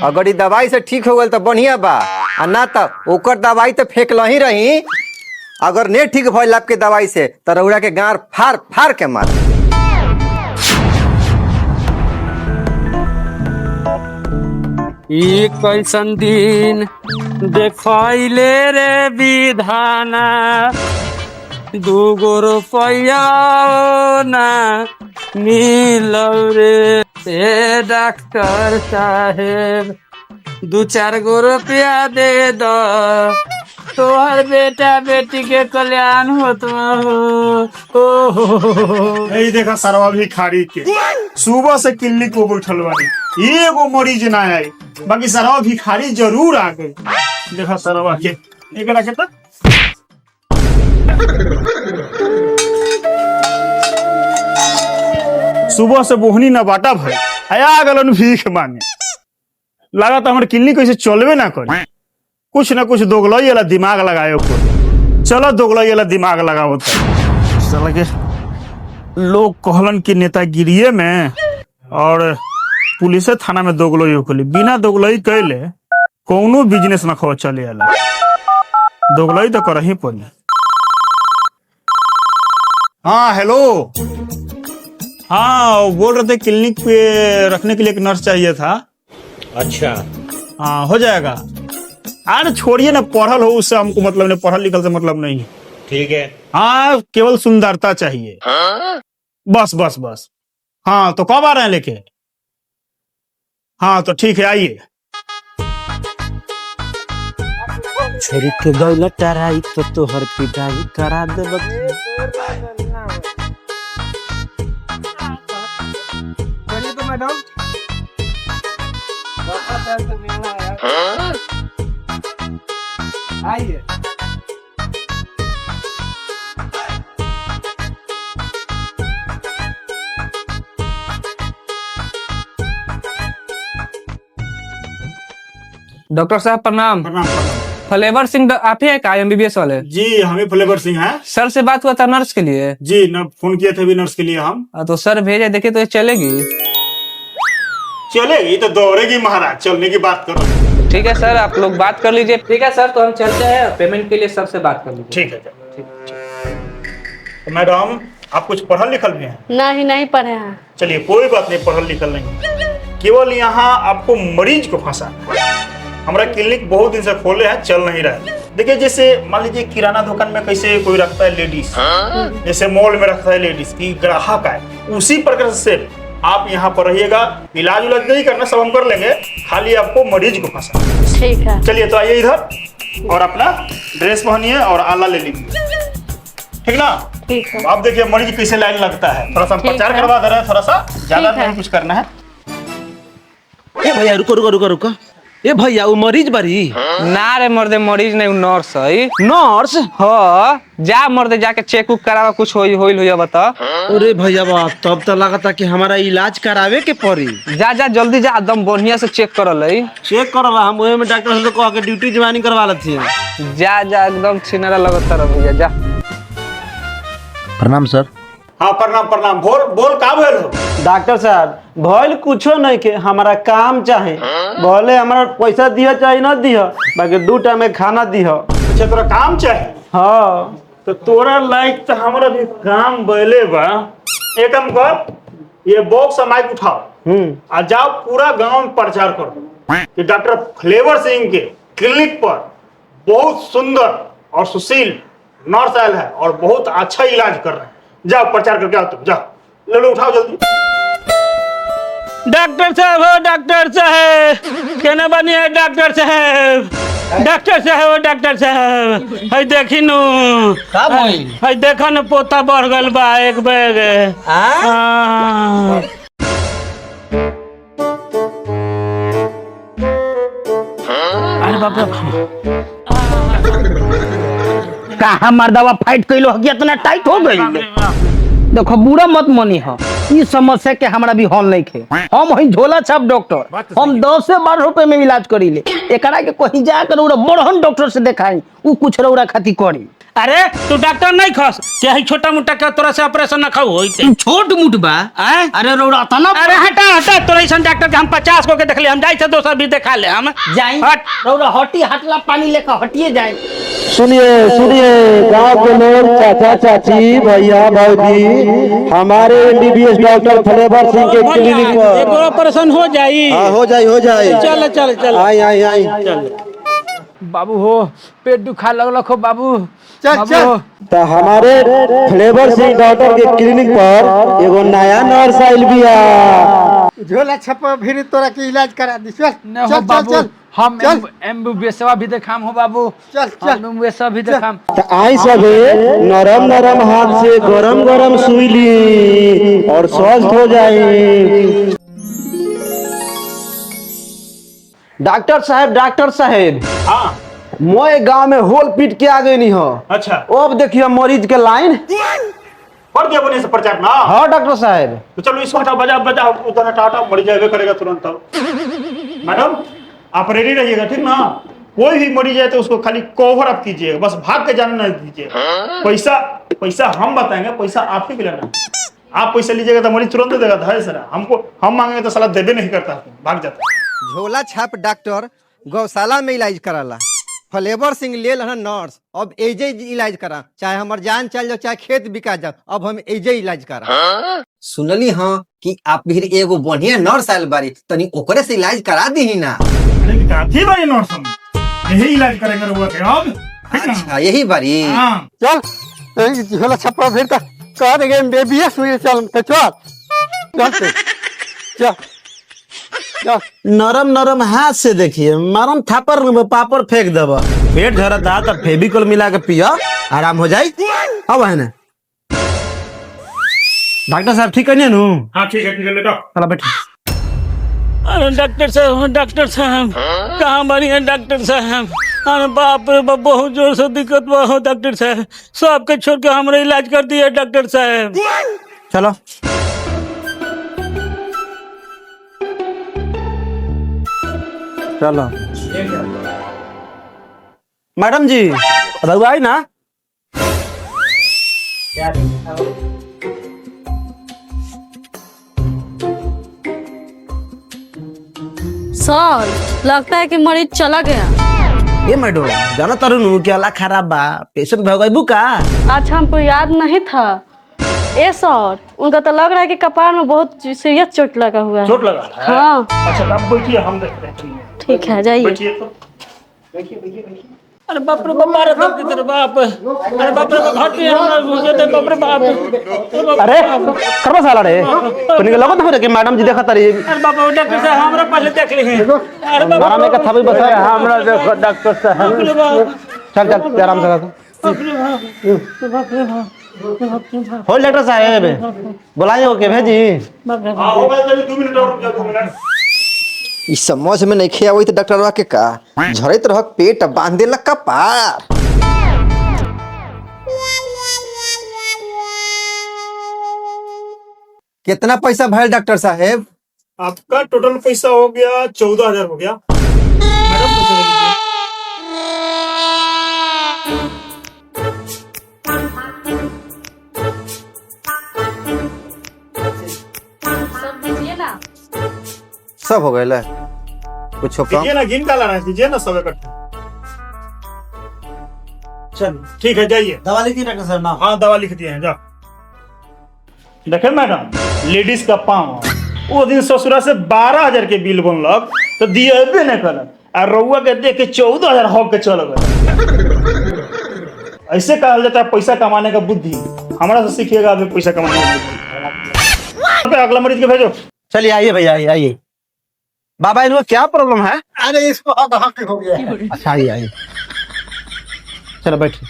अगर ई दवाई से ठीक हो गल तो बढ़िया बा, आ ना तो ओकर दवाई तो फेंक ही रही। अगर नहीं ठीक भइल आपके दवाई से तो रउरा के गार फाड़ फाड़ के मार। ई कैसन दिन देखले रे विधाना, 2 रुपया ना मिलो रे ए डॉक्टर साहेब, 2-4 रुपया दे दो, तोहर बेटा बेटी के कल्याण होत हो। यही देखा सरवा भिखारी के सुबह से क्लिनिक को बैठल बानी, एगो मरीज ना आई, बाकी सरवा भिखारी जरूर आ गए। देखा सरवा के एकरा के त सुबह से बोहनी न बाटा भाई आया गलन भीख मांगे। लागत हमर क्लिनिक कैसे चलबे ना करे, कुछ ना कुछ दोगलई वाला दिमाग लगाए को। चलो दोगलई वाला दिमाग लगाओ साला के लोग कहलन कि नेतागिरिये में और पुलिस थाना में दोगलई होकली, बिना दोगलई कैले कोनो बिजनेस न खो चले आला, दोगलई तो करही पड़ी। हाँ हेलो, हाँ बोल रहे थे क्लिनिक पे रखने के लिए एक नर्स चाहिए था। अच्छा हाँ हो जाएगा। अरे छोड़िए ना, पढ़ल हो उससे हमको मतलब नहीं, पढ़ल लिखल से मतलब नहीं। ठीक है। हाँ केवल सुंदरता चाहिए। बस बस बस। हाँ तो कब आ रहे हैं लेके? हाँ तो ठीक है आइए। छोरी के गौला टराई तो तोहर पिटाई करा देब। आइए। डॉक्टर साहब प्रणाम। प्रणाम प्रणाम। फ्लेवर सिंह आप ही है का एमबीबीएस वाले? जी हमें फ्लेवर सिंह है। सर से बात हुआ था नर्स के लिए? जी न फोन किए थे भी नर्स के लिए हम। तो सर भेजे, देखिए तो ये चलेगी? चलेगी तो दौड़ेगी महाराज, चलने की बात करो। ठीक है सर, आप लोग बात कर लीजिए। ठीक है सर, तो हम चलते हैं, पेमेंट के लिए सर से बात कर लीजिए। ठीक है तो मैडम आप कुछ पढ़ल लिखल भी हैं? नहीं पढ़े हैं। चलिए कोई बात नहीं, पढ़ल लिखल नहीं, केवल यहाँ आपको मरीज को फंसा। हमारा क्लिनिक बहुत दिन से खोले हैं, चल नहीं रहा है। देखिए जैसे मान लीजिए किराना दुकान में कैसे कोई रखता है लेडीज, जैसे मॉल में रखता है लेडीज की ग्राहक है, उसी प्रकार से आप यहाँ पर रहिएगा। इलाज उलाज नहीं करना, सब हम कर लेंगे, खाली आपको मरीज को फंसा। ठीक है। चलिए तो आइए इधर और अपना ड्रेस पहनिए और आला ले लीजिए, ठीक ना? ठीक है। आप देखिए मरीज कैसे लाइन लगता है, थोड़ा सा प्रचार करवा दे रहे हैं, थोड़ा सा ज्यादा नहीं कुछ करना है। ए भैया रुको रुको रुको रुको, ए भैया वो मरीज बरी ना रे मर्दे, मरीज नहीं, नर्स है। नर्स? हाँ जा मर्दे, जाके चेक उक करावा, कुछ होई हुई बता। अरे भैया बाप, तब तो लगा था कि हमारा इलाज करावे के पड़ी। जा जा जल्दी जा, एकदम बढ़िया से चेक करल है। चेक कर रहा हम वही में डॉक्टर से कह के ड्यूटी ज्वाइनिंग करवा लेते हैं। जा जा एकदम छिनरा लगता रह भैया, जा। प्रणाम सर। हाँ प्रणाम प्रणाम। बोल बोल का भेल हो? डॉक्टर साहब भइल कुछो नहीं के, हमारा काम चाहे, बोले हमारा पैसा दिया चाहे ना दिया, बाकी 2 टाइम में खाना दिया। अच्छा तोरा काम चाहिए? हाँ तो तोरा लाइक तो हमारा भी काम बैले बा। एक काम कर, ये बॉक्स माइक उठाओ आ जाओ पूरा गांव में प्रचार करो कि डॉक्टर फ्लेवर सिंह के क्लिनिक पर बहुत सुंदर और सुशील नर्स आयल है और बहुत अच्छा इलाज कर रहे हैं। जाओ प्रचार करके आओ, तुम जाओ, ले लो उठाओ जल्दी। डॉक्टर साहब हो, डॉक्टर साहब केना बनिए? डॉक्टर साहब, डॉक्टर साहब हो, डॉक्टर साहब हई देखी नु, हई देखो न पोता बढ़ गल बा 1 बैग। अरे बाप रे, कहा मर्दवा फाइट कैलो इतना टाइट हो गई। देखो बुरा मत मनी हो, इस समस्या के हमरा भी हल नहीं खे। हम हई झोला छाप डॉक्टर, हम 10 से 12 रुपए में इलाज करी ले। एकरा के कहीं जाकर बड़हन डॉक्टर से देखाई, उ कुछ रौरा खाती करी। अरे तू डॉक्टर नहीं खस क्या है छोटा मोटा का तोरा से ऑपरेशन ना खाऊ होइते छोट मुट बा हैं? अरे रौड़ा तना अरे हटा हटा तोरा ऐसा डॉक्टर के हम 50 को के देख ले हम जाई से दोसर भी देखा ले हम जाई हट रौड़ा हटी हटला पानी लेकर हटिए जाए। सुनिए सुनिए गांव के लोग, चाचा चाची भैया भाजी, हमारे एमबीबीएस डॉक्टर फलेवर सिंह के क्लिनिक एक पर ऑपरेशन हो जाई। हाँ, हो जाए चल चल चल आई आई आई बाबू हो पेट दुखा लगल हो बाबू। चल चल तो हमारे फ्लेवर सिंह डॉक्टर के क्लिनिक पर एगो नया नर्स आइल बिया। झोला छपा फिर तोरा के इलाज करा दी। चल न हो बाबू हम एमबीबीएसवा भी देखाम हो बाबू। चल एमबीबीएसवा भी देखाम। तो आई सबे नरम नरम हाथ से गरम गरम सुई ली और स्वस्थ हो जाए। डॉक्टर साहब हाँ मैं गांव में होल पीट के आ गई नहीं हो। अच्छा अब देखिए मरीज के लाइन। पढ़ दिया बने से प्रचार ना। हाँ डॉक्टर साहब। तो चलो इसको हटाओ, बजा बजा उतना टाटा मर जाएगा करेगा तुरंत। मैडम आप रेडी रहिएगा ठीक ना। कोई भी मरीज है तो उसको खाली कवर अप कीजिएगा, बस भाग के जाने नहीं दीजिएगा। पैसा हम बताएंगे, पैसा आप ही लेना। आप पैसा लीजिएगा तो मरीज तुरंत देगा। है सर हमको हम मांगेंगे तो साला देवे नहीं करता, भाग जाता। झोला छाप डॉक्टर गौशाला में इलाज कराला। फ्लेवर सिंह ले लहन नर्स, अब एजे इलाज करा। चाहे हमर जान चल जाओ चाहे खेत बिका जाओ, अब हम एजे इलाज करा। सुनली हाँ कि आप फिर एगो बढ़िया नर्स आयल बारी, तनी ओकरे से इलाज करा दी ना। अरे काफी बड़ी नर्स हम यही इलाज करेंगे रउआ के अब। ठीक ना? अच्छा यही बारी। हाँ चल झोला छप्पा फिर कह देंगे एमबीबीएस हुई। चल तो चल नरम नरम हाथ से देखिए, नरम थापर पापड़ फेंक दब। पेट झरता तो फेविकोल मिला के पियो, आराम हो जाए। अब है ना डॉक्टर साहब ठीक है नु? हाँ ठीक है ले जाओ। चला बैठ। अरे डॉक्टर साहब कहाँ बनी है डॉक्टर साहब? अरे बाप रे बाप बहुत जोर से दिक्कत बा हो डॉक्टर साहब। सबके छोड़ के हमारे इलाज कर दिया डॉक्टर साहब। चलो चलो मैडम जी रघु आई ना। सर लगता है कि मरीज चला गया। ये मैडम जाना तरुण क्या ला खराब बा, पेशेंट भगाई बुका। अच्छा हमको याद नहीं था। ए सर उनका तो लग रहा है कि कपार में बहुत सीरियस चोट लगा हुआ है। चोट लगा है? हाँ अच्छा तो आप बैठिए, हम देखते हैं। ठीक है जाइए। बैठिए तो बैठिए। अरे बाप रे बाप मारे बाप की तरह बाप। अरे बाप रे बाप हटी हमरा घुसे दे बाप रे बाप। अरे करवा साला रे तनी के लगत हो के मैडम जी देखत रही। अरे बाप रे डॉक्टर साहब हमरा पहले देख ली। अरे बाप आराम का थबी बता रहा है हमरा देखो डॉक्टर साहब। रे बाप। चल चल आराम से हो डॉक्टर साहब बुलाइए ओके भेजी। हाँ हो गया, चलिए 2 मिनट और रुक जाओ, 2 मिनट। ई समझ में नहीं खियावई तो डॉक्टरवा के का झरत रह पेट बांधे लग कपार। कितना पैसा भैल डॉक्टर साहेब? आपका टोटल पैसा हो गया 14,000 हो गया। मैडम पैसा दे दीजिए। सब हो गए कुछ कम? दीजिए ना, गिन का लाना है, दीजिए ना सब इकट्ठा। चल ठीक है जाइए। दवा लिख दी डॉक्टर साहब ना। हाँ दवा लिख दिए हैं, जाओ। देखे मैडम लेडीज का पाँव वो दिन ससुरा से 12,000 के बिल बनलक तो दिए नहीं करलक, और रउआ के देख के 14,000 हक के चल गए। ऐसे कहा जाता है पैसा कमाने का बुद्धि। हमारा से सीखिएगा अभी पैसा कमाने का बुद्धि। अगला मरीज के भेजो। चलिए आइए भैया आइए। बाबा इनको क्या प्रॉब्लम है? अरे इसको हो गया। अच्छा आइए चलो बैठिए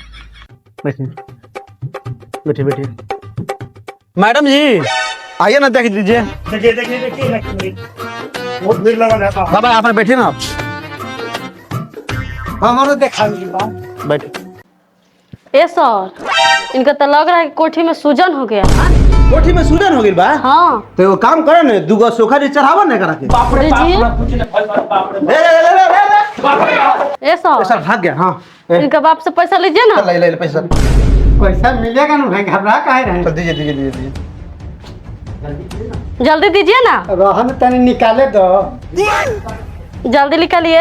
बैठिए बैठिए बैठिए। मैडम जी आइए ना देख लीजिए। देखिए देखिए देखिए बहुत भीड़ लगा रहता है। बाबा आप बैठिए ना। हमारा देखा बैठिए। ए सर इनका तो लग रहा है कि कोठी में सूजन हो गया। कोठी में सूजन हो गई बा। हाँ तो वो काम करे ना, दूगो सोखा चढ़ावा ना करा के। लीजिए। ए सर सर भाग गया। हाँ इनके बाप से पैसा लीजिए ना। ले ले ले पैसा। पैसा मिलेगा ना भाई, घबरा काहे रहे? चल दीजिए दीजिए दीजिए। जल्दी दीजिए ना। रहन तनी निकाले दो। जल्दी निकालिए।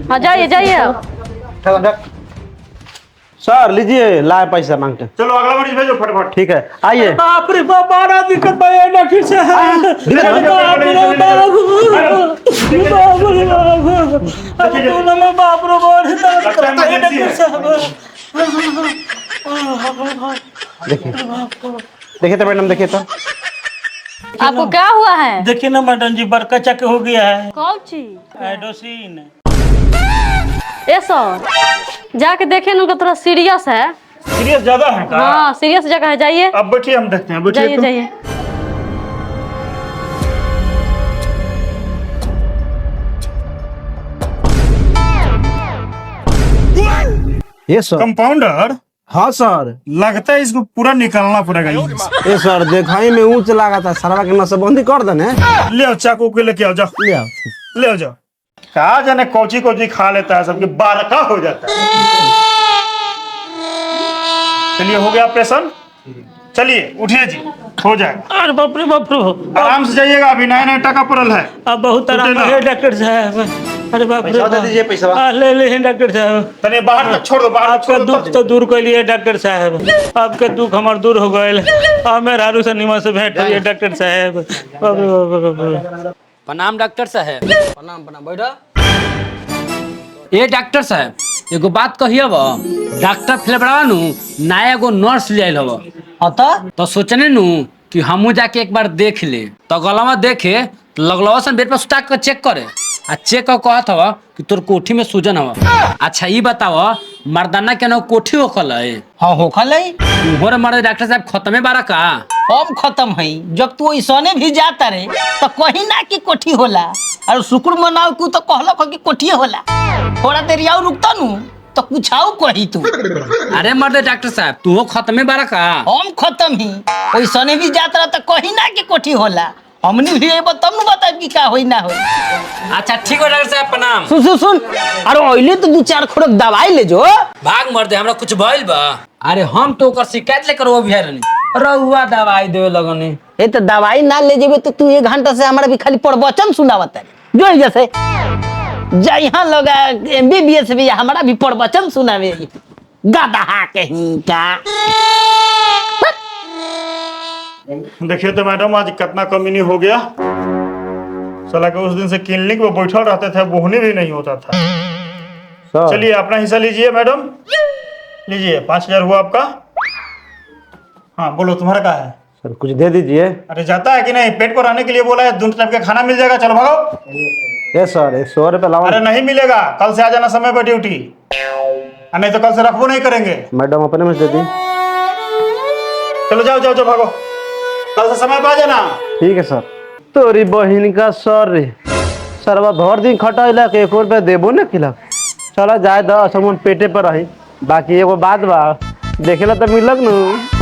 हाँ जाइए जाइए। सर लीजिए, लाए पैसा मांगते। चलो अगला मरीज भेजो फटाफट। ठीक है आइए। बाप रे बाप, बड़ा दिक्कत है डॉक्टर साहब। बाप रे बाप, बाप रे बाप, अब दोनों में बाप रे बाप है डॉक्टर साहब। देखिए देखिए तो मैडम, देखिए तो। आपको क्या हुआ है? देखिए ना मैडम जी, बड़का चक हो गया है। कौन चीज? एडोसिन। ए सर जाके देखे ना, उनका थोड़ा सीरियस है। सीरियस ज्यादा है का? हाँ सीरियस जगह है, जाइए। अब बैठिए, हम देखते हैं। बैठिए जाइए तो। जाइए। ये सर। कंपाउंडर। हाँ सर। लगता है इसको पूरा निकालना पड़ेगा। ये सर दिखाई में ऊंच लगा था, सरवा के नसबंदी कर देने। ले आओ चाकू के, लेके आओ, जाओ ले आओ। ले आओ, जाओ। कहा जाने कोची कोची खा लेता है, सबके बारका हो जाता है। चलिए हो गया ऑपरेशन। चलिए उठिए जी, हो जाएगा। अरे बाप रे बाप रे, आराम से जाइएगा, अभी नया नया टका पड़ल है। अब बहुत आराम है डॉक्टर साहब। अरे बाप रे पैसा दे दीजिए, पैसा। हाँ, ले ले डॉक्टर साहब। तने बाहर तक छोड़ दो, बाहर तक आपका छोड़ दो। दुख तो दूर कर लिए डॉक्टर साहब। आपके दुख हमार दूर हो गए। अब मैं रारू से निमा से भेंट हुई है डॉक्टर साहब। बाप रे बाप रे बाप। प्रणाम डॉक्टर साहब। प्रणाम प्रणाम, बैठो। ए डॉक्टर साहब, एगो बात कहिए डॉक्टर फ्लेबड़ा नु नया एगो नर्स ले आयल हव। तो सोचने नु कि हमू जाके एक बार देख ले। तो गलवा देखे तो लगलवा सन बेड पर सुता के चेक करे, आ चेक कर कहत हव कि तोर कोठी में सूजन हव। अच्छा ये बताओ, मर्दाना के ना कोठी होखल है? हाँ होखल है। मोहर मर्द डॉक्टर साहब खत्मे बारा का? अब खत्म है। जब तू ऐसने भी जाता रे तो कहीं ना कि कोठी होला, और शुक्र मनाओ तू तो कहलक कि कोठी होला। थोड़ा देर और रुकता नु तो कुछ आओ कही तू। अरे मर्द डॉक्टर साहब, तू खत्मे बारा का? हम खत्म ही। ऐसने भी जाता रहा तो कहीं ना कि कोठी होला। हमने भी ये तब न बता कि का होई ना होई। अच्छा ठीक है डॉक्टर साहब, प्रणाम। सुन सुन सुन, अरे ओइले तो 2-4 खुरक दवाई ले जो। भाग मर दे, हमरा कुछ भइल बा? अरे हम तो ओकर शिकायत लेकर वो बिहारनी रहुआ दवाई देवे लगनी। ए तो दवाई ना ले जेबे तो तू 1 घंटा से हमरा भी खाली प्रवचन सुनावत है। जो जैसे जहाँ लोग MBBS भी हमरा भी प्रवचन सुनावे। गधा कहीं का। देखिए तो मैडम, आज कितना कमीनी हो गया। साला के उस दिन से क्लिनिक में बैठल रहते थे, बोहनी भी नहीं होता था। चलिए अपना हिस्सा लीजिए मैडम, लीजिए 5000 हुआ आपका। हाँ बोलो, तुम्हारा क्या है? सर कुछ दे दीजिए। अरे जाता है कि नहीं? पेट को रहने के लिए बोला है, 2 टाइप का खाना मिल जाएगा, चलो भागो। ये सर 100 रुपये लाओ। अरे नहीं मिलेगा, कल से आ जाना समय पर ड्यूटी, नहीं तो कल से रखबो नहीं करेंगे। मैडम अपने में दे दी। चलो जाओ जाओ जाओ, भागो, कल से समय पर आ जाना। ठीक है सर। तोरी बहन का सर रे, सरवा भर दिन खटैला के 1 रुपया देबो न खिलक। चला जाए 10 पेटे पर रही। बाकी एगो बात बा, देखेला तो मिलक न।